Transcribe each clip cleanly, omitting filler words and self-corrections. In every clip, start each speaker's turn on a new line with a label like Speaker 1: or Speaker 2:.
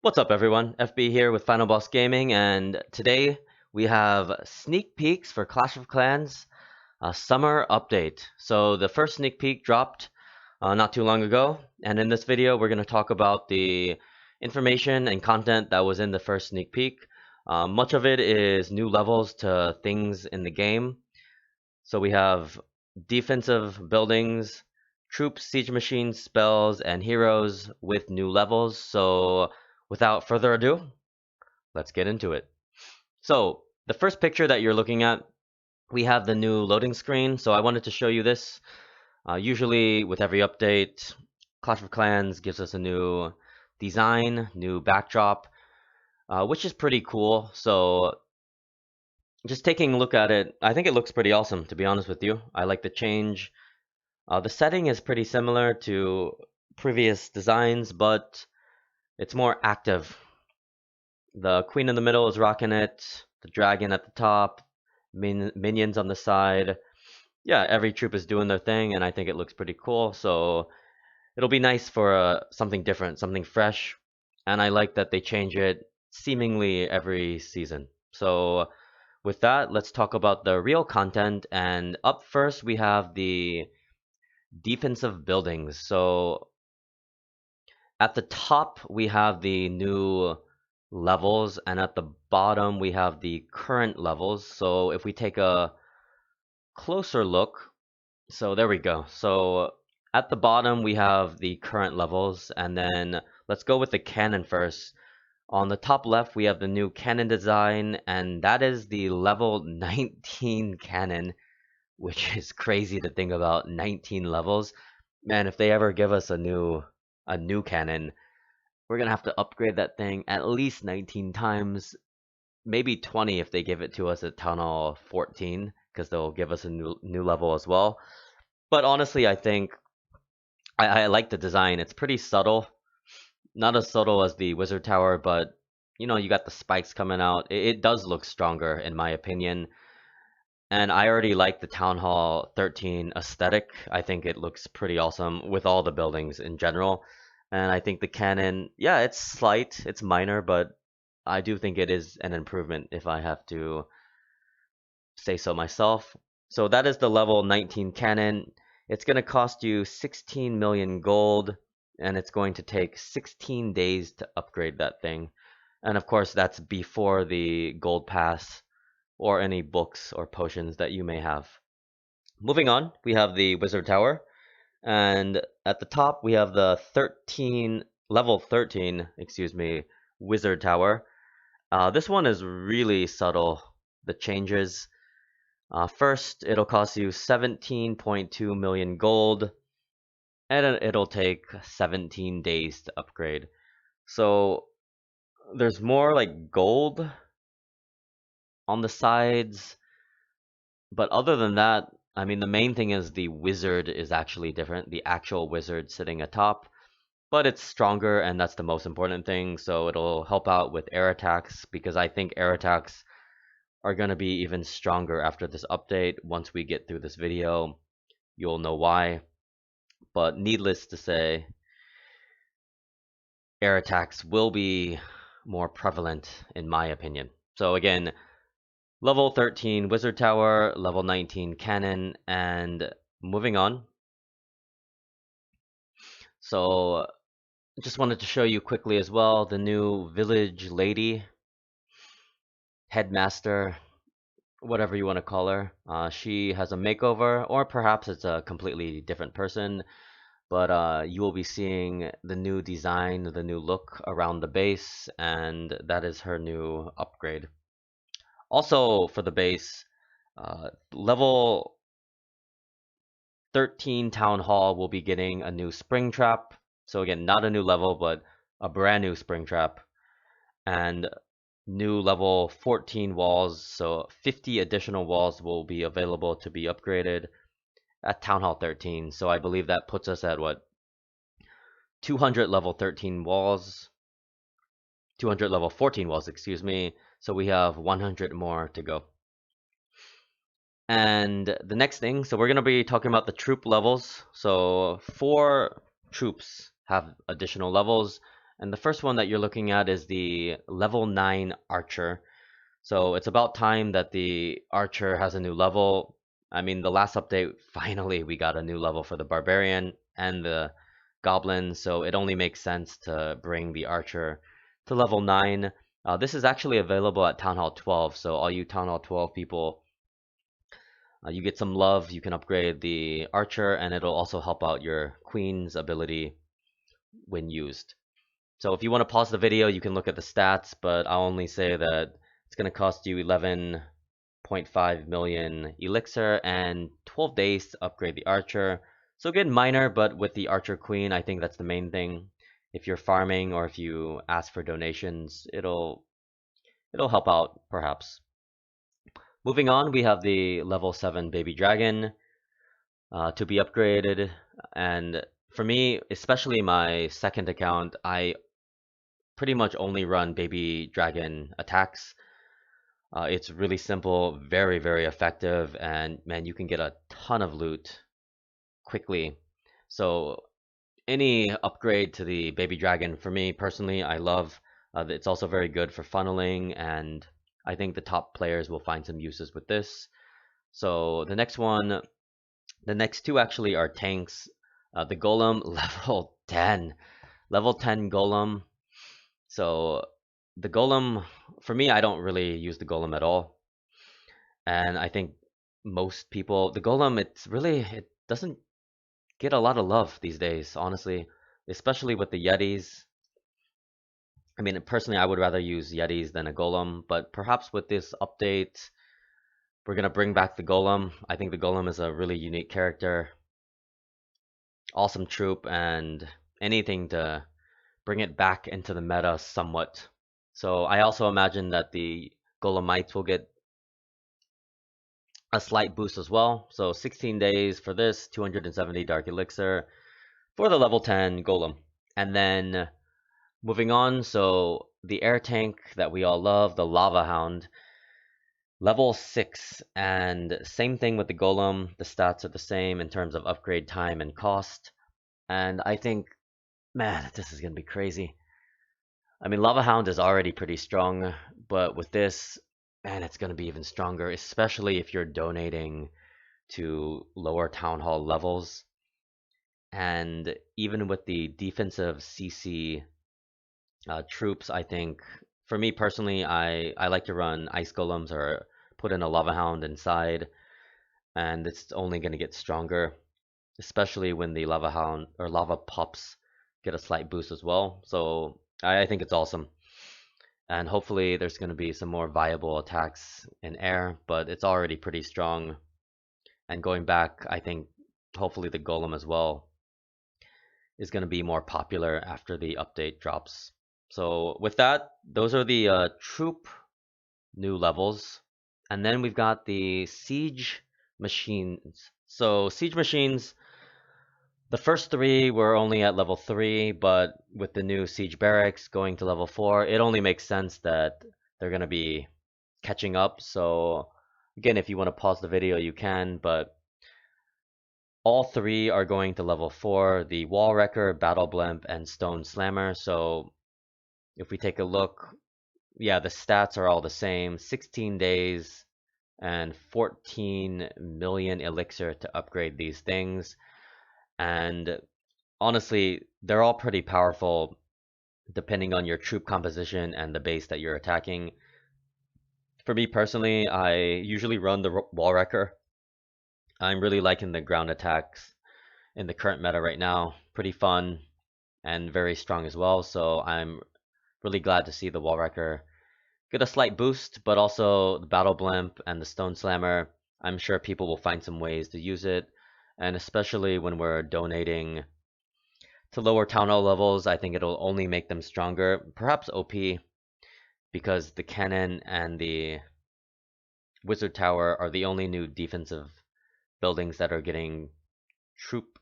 Speaker 1: What's up, everyone? FB here with Final Boss Gaming, and today we have sneak peeks for Clash of Clans summer update. So the first sneak peek dropped not too long ago, and in this video we're going to talk about the information and content that was in the first sneak peek. Much of it is new levels to things in the game. So we have defensive buildings, troops, siege machines, spells, and heroes with new levels. So without further ado, let's get into it. So the first picture that you're looking at, we have the new loading screen. So I wanted to show you this. Usually with every update, Clash of Clans gives us a new design, new backdrop, which is pretty cool. So just taking a look at it, I think it looks pretty awesome, to be honest with you. I like the change. The setting is pretty similar to previous designs, but it's more active. The queen in the middle is rocking it, the dragon at the top, minions on the side. Yeah, every troop is doing their thing, and I think it looks pretty cool. So it'll be nice for something different, something fresh. And I like that they change it seemingly every season. So with that, let's talk about the real content. And up first, we have the defensive buildings. So at the top, we have the new levels, and at the bottom, we have the current levels. So if we take a closer look, so there we go. So at the bottom, we have the current levels, and then let's go with the cannon first. On the top left, we have the new cannon design, and that is the level 19 cannon, which is crazy to think about. 19 levels. Man, if they ever give us a new cannon, we're gonna have to upgrade that thing at least 19 times, maybe 20 if they give it to us at Townhall 14, because they'll give us a new level as well. But honestly, I think I like the design. It's pretty subtle, not as subtle as the Wizard Tower, but you got the spikes coming out. It does look stronger in my opinion. And I already like the Town Hall 13 aesthetic. I think it looks pretty awesome with all the buildings in general. And I think the cannon, yeah, it's slight, it's minor, but I do think it is an improvement if I have to say so myself. So that is the level 19 cannon. It's going to cost you 16 million gold, and it's going to take 16 days to upgrade that thing. And of course, that's before the gold pass or any books or potions that you may have. Moving on, we have the Wizard Tower, and at the top we have the level 13, excuse me, Wizard Tower. This one is really subtle, the changes. First, it'll cost you 17.2 million gold, and it'll take 17 days to upgrade. So there's more like gold on the sides. But other than that, I mean, the main thing is the wizard is actually different. The actual wizard sitting atop, but it's stronger, and that's the most important thing. So it'll help out with air attacks because I think air attacks are going to be even stronger after this update. Once we get through this video, you'll know why. But needless to say, air attacks will be more prevalent in my opinion. So again, level 13 Wizard Tower, level 19 Cannon, and moving on. So just wanted to show you quickly as well the new village lady, headmaster, whatever you want to call her. She has a makeover, or perhaps it's a completely different person, but you will be seeing the new design, the new look around the base, and that is her new upgrade. Also for the base, level 13 Town Hall will be getting a new spring trap. So again, not a new level, but a brand new spring trap. And new level 14 walls, so 50 additional walls will be available to be upgraded at Town Hall 13. So I believe that puts us at what? 200 level 13 walls, 200 level 14 walls, excuse me. So we have 100 more to go. And the next thing, so we're going to be talking about the troop levels. So 4 troops have additional levels, And the first one that you're looking at is the level 9 archer. So it's about time that the archer has a new level. I mean, the last update, finally we got a new level for the barbarian and the goblin, so it only makes sense to bring the archer to level 9. This is actually available at Townhall 12, so all you Townhall 12 people, you get some love, you can upgrade the archer, and it'll also help out your queen's ability when used. So if you want to pause the video, you can look at the stats, but I'll only say that it's going to cost you 11.5 million elixir and 12 days to upgrade the archer. So again, minor, but with the archer queen, I think that's the main thing. If you're farming or if you ask for donations, it'll help out perhaps. Moving on, we have the level 7 baby dragon to be upgraded, and for me, especially my second account, I pretty much only run baby dragon attacks. It's really simple, very, very effective, and man, you can get a ton of loot quickly. So any upgrade to the baby dragon, for me personally, I love. It's also very good for funneling, and I think the top players will find some uses with this. So the next one, the next two actually are tanks. The golem level 10 golem. So the golem, for me, I don't really use the golem at all. And I think most people, the golem, it doesn't get a lot of love these days, honestly, especially with the Yetis. I mean, personally, I would rather use Yetis than a golem, but perhaps with this update, we're gonna bring back the golem. I think the golem is a really unique character, awesome troop, and anything to bring it back into the meta somewhat. So I also imagine that the golemites will get a slight boost as well. So 16 days for this, 270 dark elixir for the level 10 golem. And then moving on, so the air tank that we all love, the lava hound, level 6, and same thing with the golem. The stats are the same in terms of upgrade time and cost. And I think, man, this is gonna be crazy. I mean, lava hound is already pretty strong, but with this, man, it's gonna be even stronger, especially if you're donating to lower town hall levels. And even with the defensive CC troops, I think for me personally, I like to run ice golems or put in a lava hound inside, and it's only going to get stronger, especially when the lava hound or lava pups get a slight boost as well. So I think it's awesome. And hopefully there's going to be some more viable attacks in air, but it's already pretty strong. And going back, I think hopefully the golem as well is going to be more popular after the update drops. So with that, those are the troop new levels. And then we've got the siege machines. So siege machines, the first three were only at level 3, but with the new siege barracks going to level 4, it only makes sense that they're going to be catching up. So again, if you want to pause the video, you can, but all three are going to level 4, the Wall Wrecker, Battle Blimp, and Stone Slammer. So if we take a look, yeah, the stats are all the same. 16 days and 14 million elixir to upgrade these things. And honestly, they're all pretty powerful depending on your troop composition and the base that you're attacking. For me personally, I usually run the Wall Wrecker. I'm really liking the ground attacks in the current meta right now. Pretty fun and very strong as well. So I'm really glad to see the Wall Wrecker get a slight boost, but also the Battle Blimp and the Stone Slammer. I'm sure people will find some ways to use it, and especially when we're donating to lower town hall levels, I think it'll only make them stronger. Perhaps OP, because the cannon and the Wizard Tower are the only new defensive buildings that are getting troop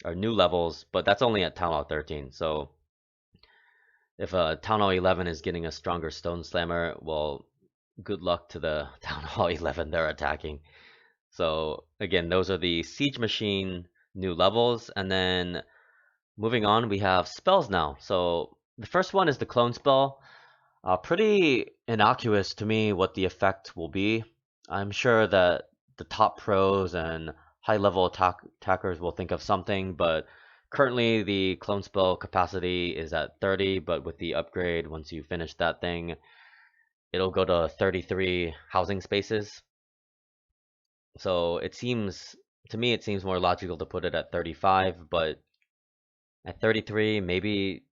Speaker 1: or new levels, but that's only at Town Hall 13. So if Town Hall 11 is getting a stronger Stone Slammer, well, good luck to the Town Hall 11 they're attacking. So again, those are the Siege Machine new levels, and then moving on, we have spells now. So the first one is the clone spell. Pretty innocuous to me what the effect will be. I'm sure that the top pros and high-level attackers will think of something, but currently the clone spell capacity is at 30, but with the upgrade, once you finish that thing, it'll go to 33 housing spaces. So it seems, to me, it seems more logical to put it at 35, but at 33, maybe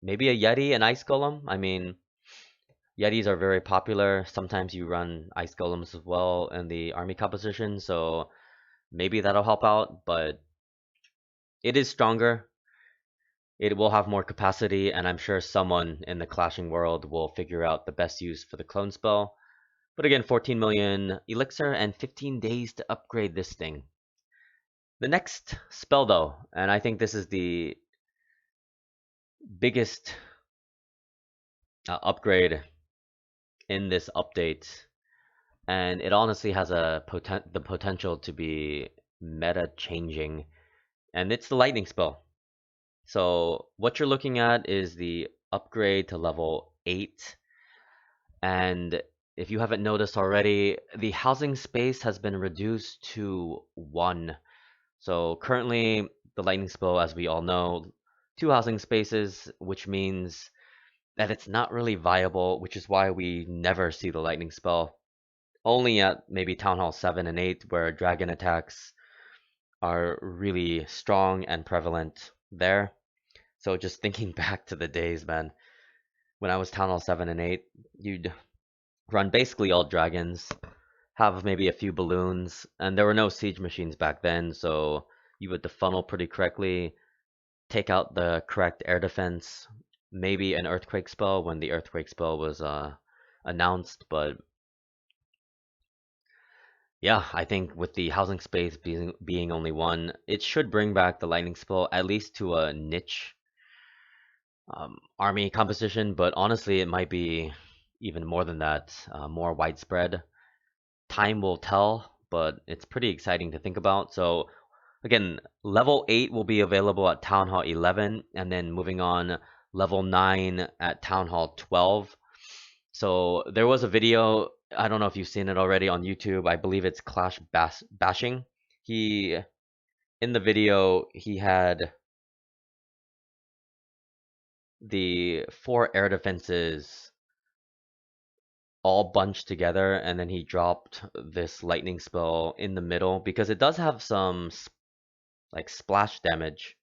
Speaker 1: a Yeti and Ice Golem. I mean, Yetis are very popular. Sometimes you run Ice Golems as well in the army composition, so maybe that'll help out, but it is stronger. It will have more capacity, and I'm sure someone in the clashing world will figure out the best use for the clone spell. But again, 14 million elixir and 15 days to upgrade this thing. The next spell though, and I think this is the biggest upgrade in this update, and it honestly has the potential to be meta changing, and it's the lightning spell. So what you're looking at is the upgrade to level 8, and if you haven't noticed already, the housing space has been reduced to 1. So currently the lightning spell, as we all know, 2 housing spaces, which means that it's not really viable, which is why we never see the lightning spell. Only at maybe Townhall 7 and 8, where dragon attacks are really strong and prevalent there. So just thinking back to the days, man, when I was Townhall 7 and 8, you'd run basically all dragons, have maybe a few balloons, and there were no siege machines back then, so you would funnel pretty correctly, take out the correct air defense, maybe an earthquake spell when the earthquake spell was announced, but yeah, I think with the housing space being only 1, it should bring back the lightning spell at least to a niche army composition, but honestly, it might be even more than that, more widespread. Time will tell, but it's pretty exciting to think about. So again, level 8 will be available at Town Hall 11, and then moving on, level 9 at Town Hall 12. So there was a video, I don't know if you've seen it already on YouTube. I believe it's Clash Bashing. He in the video he had the 4 air defenses all bunched together, and then he dropped this lightning spell in the middle because it does have some like splash damage.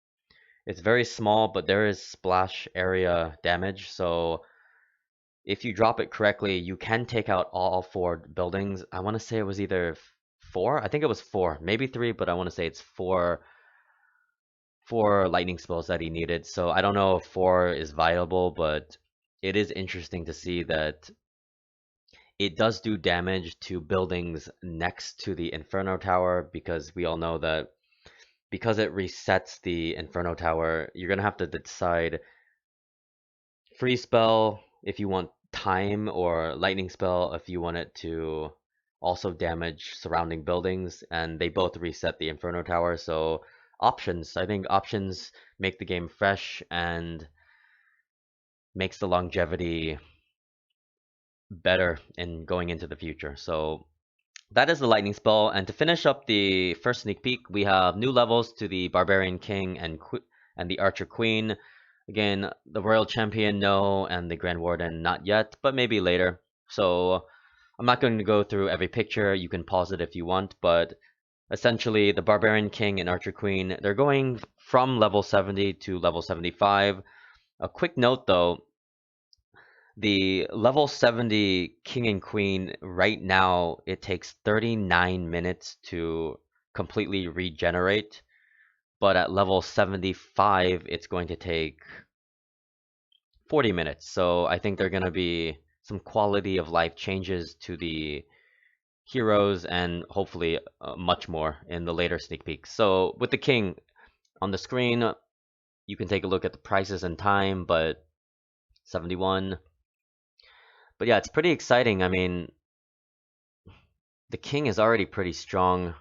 Speaker 1: It's very small, but there is splash area damage, so if you drop it correctly, you can take out all 4 buildings. I want to say it was either 4. I think it was 4, maybe 3, but I want to say it's 4 lightning spells that he needed. So I don't know if 4 is viable, but it is interesting to see that it does do damage to buildings next to the Inferno Tower, because we all know that because it resets the Inferno Tower, you're gonna have to decide free spell if you want time, or lightning spell if you want it to also damage surrounding buildings, and they both reset the Inferno Tower. So options, I think options make the game fresh and makes the longevity better in going into the future. So that is the lightning spell. And to finish up the first sneak peek, we have new levels to the Barbarian King and the Archer Queen. Again, the Royal Champion, no, and the Grand Warden, not yet, but maybe later. So I'm not going to go through every picture. You can pause it if you want, but essentially the Barbarian King and Archer Queen, they're going from level 70 to level 75. A quick note though, the level 70 King and Queen, right now, it takes 39 minutes to completely regenerate, but at level 75, it's going to take 40 minutes. So I think there are going to be some quality of life changes to the heroes, and hopefully much more in the later sneak peeks. So with the King on the screen, you can take a look at the prices and time, but 71. But yeah, it's pretty exciting. I mean, the King is already pretty strong.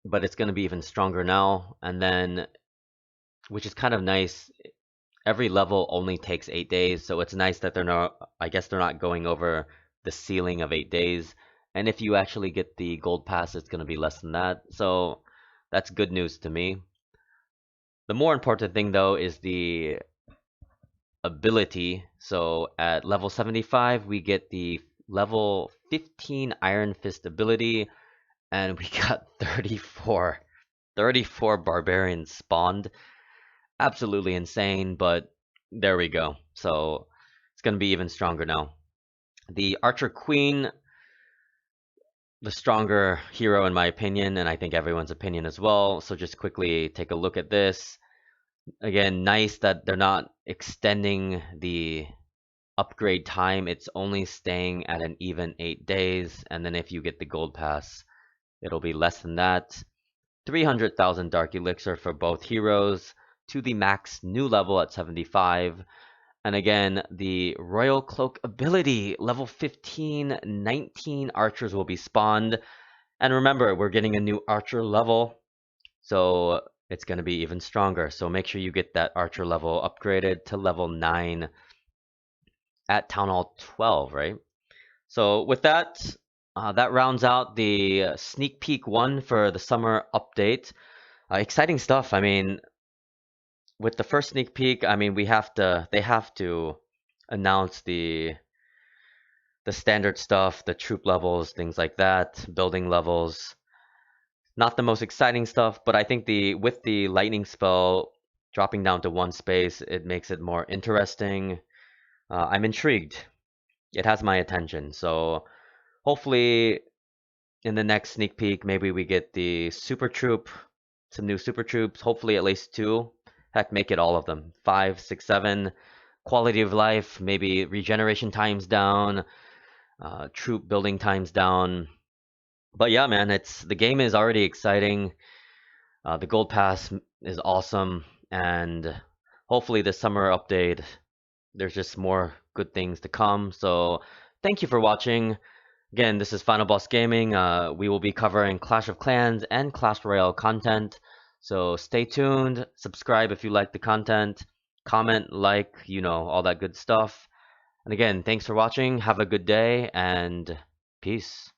Speaker 1: but it's going to be even stronger now. And then, which is kind of nice, every level only takes 8 days, so it's nice that they're not, I guess they're not going over the ceiling of 8 days. And if you actually get the gold pass, it's going to be less than that. So that's good news to me. The more important thing though is the ability. So at level 75, we get the level 15 Iron Fist ability, and we got 34 barbarians spawned. Absolutely insane, but there we go. So it's going to be even stronger now. The Archer Queen, the stronger hero in my opinion, and I think everyone's opinion as well. So just quickly take a look at this. Again, nice that they're not extending the upgrade time. It's only staying at an even 8 days, and then if you get the gold pass, it'll be less than that. 300,000 Dark Elixir for both heroes to the max new level at 75. And again, the Royal Cloak ability, level 15, 19 archers will be spawned. And remember, we're getting a new archer level, so it's going to be even stronger. So make sure you get that archer level upgraded to level 9 at Townhall 12, right? So with that, that rounds out the sneak peek one for the summer update. Exciting stuff. I mean, with the first sneak peek, I mean, they have to announce the standard stuff, the troop levels, things like that, building levels. Not the most exciting stuff, but I think with the lightning spell dropping down to 1 space, it makes it more interesting. I'm intrigued. It has my attention. So hopefully in the next sneak peek, maybe we get the super troop, some new super troops, hopefully at least 2. Heck, make it all of them. 5, 6, 7. Quality of life, maybe regeneration times down, troop building times down. But yeah, man, the game is already exciting. The gold pass is awesome, and hopefully this summer update, there's just more good things to come. So thank you for watching. Again, this is Final Boss Gaming. We will be covering Clash of Clans and Clash Royale content. So stay tuned, subscribe if you like the content, comment, like, all that good stuff. And again, thanks for watching. Have a good day and peace.